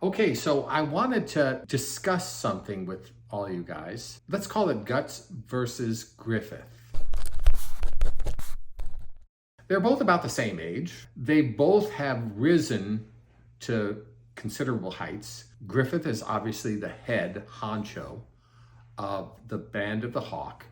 Okay, so I wanted to discuss something with all you guys. Let's call it Guts versus Griffith. They're both about the same age. They both have risen to considerable heights. Griffith is obviously the head honcho of the Band of the Hawk,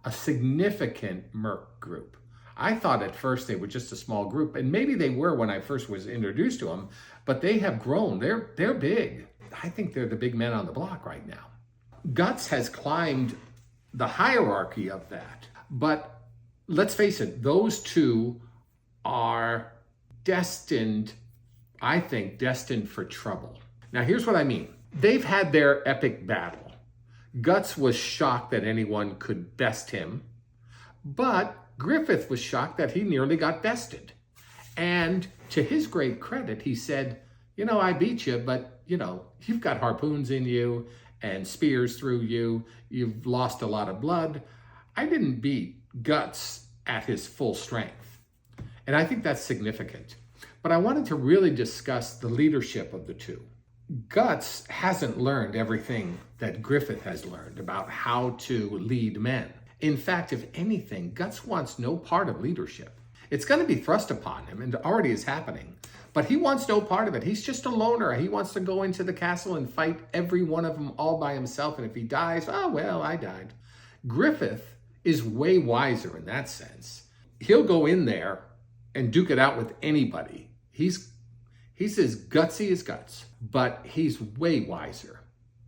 a significant merc group. I thought at first they were just a small group, and maybe they were when I first was introduced to them, but they have grown. They're big. I think they're the big men on the block right now. Guts has climbed the hierarchy of that, but let's face it, those two are destined, I think, destined for trouble. Now, here's what I mean. They've had their epic battle. Guts was shocked that anyone could best him, but Griffith was shocked that he nearly got bested. And to his great credit, he said, I beat you, but, you've got harpoons in you and spears through you. You've lost a lot of blood. I didn't beat Guts at his full strength. And I think that's significant. But I wanted to really discuss the leadership of the two. Guts hasn't learned everything that Griffith has learned about how to lead men. In fact, if anything, Guts wants no part of leadership. It's going to be thrust upon him, and it already is happening. But he wants no part of it. He's just a loner. He wants to go into the castle and fight every one of them all by himself. And if he dies, oh, well, I died. Griffith is way wiser in that sense. He'll go in there and duke it out with anybody. He's as gutsy as Guts, but he's way wiser.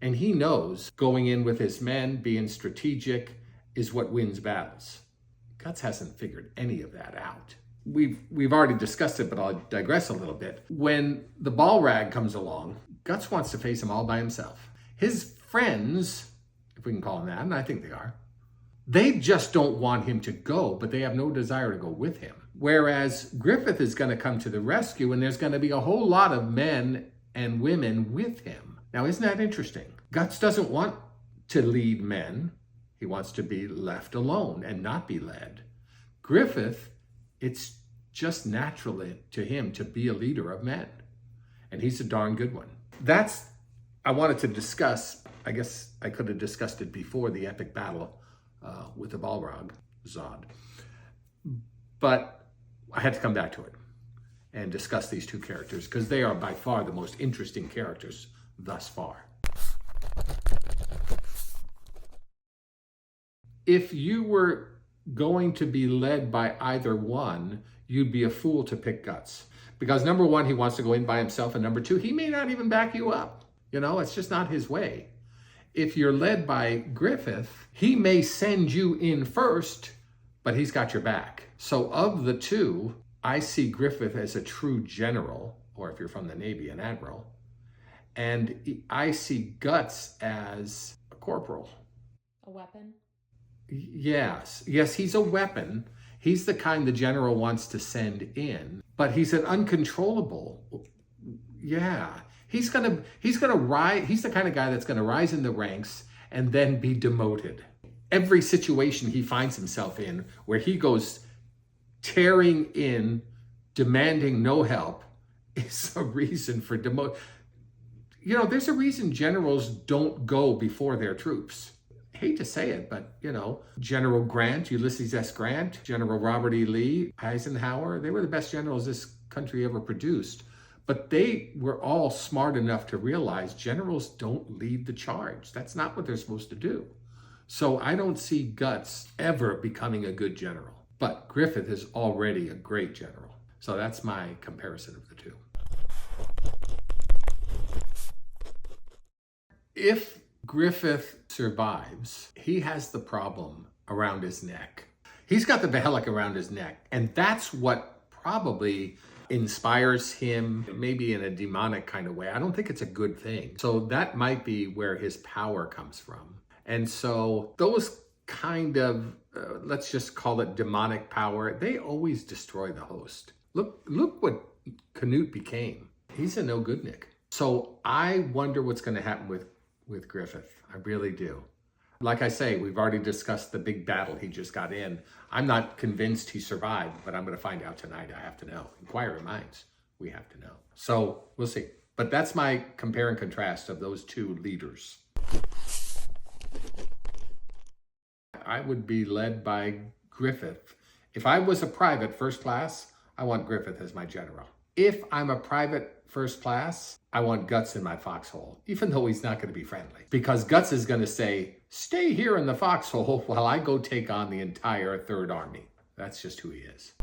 And he knows going in with his men, being strategic, is what wins battles. Guts hasn't figured any of that out. We've already discussed it, but I'll digress a little bit. When the ball rag comes along, Guts wants to face him all by himself. His friends, if we can call them that, and I think they are, they just don't want him to go, but they have no desire to go with him. Whereas Griffith is going to come to the rescue, and there's going to be a whole lot of men and women with him. Now, isn't that interesting? Guts doesn't want to lead men. He wants to be left alone and not be led. Griffith, it's just natural to him to be a leader of men. And he's a darn good one. I wanted to discuss. I guess I could have discussed it before the epic battle with the Balrog, Zod. But I had to come back to it and discuss these two characters because they are by far the most interesting characters thus far. If you were going to be led by either one, you'd be a fool to pick Guts. Because number one, he wants to go in by himself, and number two, he may not even back you up. It's just not his way. If you're led by Griffith, he may send you in first, but he's got your back. So of the two, I see Griffith as a true general, or if you're from the Navy, an admiral. And I see Guts as a corporal. A weapon? Yes, he's a weapon. He's the kind the general wants to send in, but he's an uncontrollable. Yeah, he's gonna rise. He's the kind of guy that's gonna rise in the ranks and then be demoted. Every situation he finds himself in where he goes tearing in, demanding no help, is a reason for demote. There's a reason generals don't go before their troops. Hate to say it, but, General Grant, Ulysses S. Grant, General Robert E. Lee, Eisenhower, they were the best generals this country ever produced. But they were all smart enough to realize generals don't lead the charge. That's not what they're supposed to do. So I don't see Guts ever becoming a good general. But Griffith is already a great general. So that's my comparison of the two. If Griffith survives, he has the problem around his neck. He's got the Behellic around his neck, and that's what probably inspires him, maybe in a demonic kind of way. I don't think it's a good thing. So that might be where his power comes from. And so those kind of, let's just call it demonic power, they always destroy the host. Look what Canute became. He's a no-goodnik. So I wonder what's going to happen with Griffith. I really do. Like I say, we've already discussed the big battle he just got in. I'm not convinced he survived, but I'm going to find out tonight. I have to know. Inquiring minds, we have to know. So we'll see. But that's my compare and contrast of those two leaders. I would be led by Griffith. If I was a private first class, I want Griffith as my general. If I'm a private first class, I want Guts in my foxhole, even though he's not going to be friendly. Because Guts is going to say, stay here in the foxhole while I go take on the entire Third Army. That's just who he is.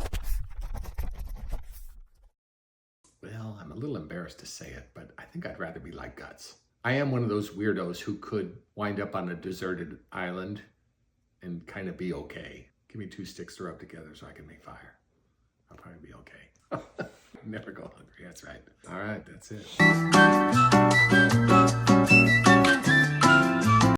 Well, I'm a little embarrassed to say it, but I think I'd rather be like Guts. I am one of those weirdos who could wind up on a deserted island and kind of be okay. Give me 2 sticks to rub together so I can make fire. I'll probably be okay. Never go hungry, that's right. All right, that's it.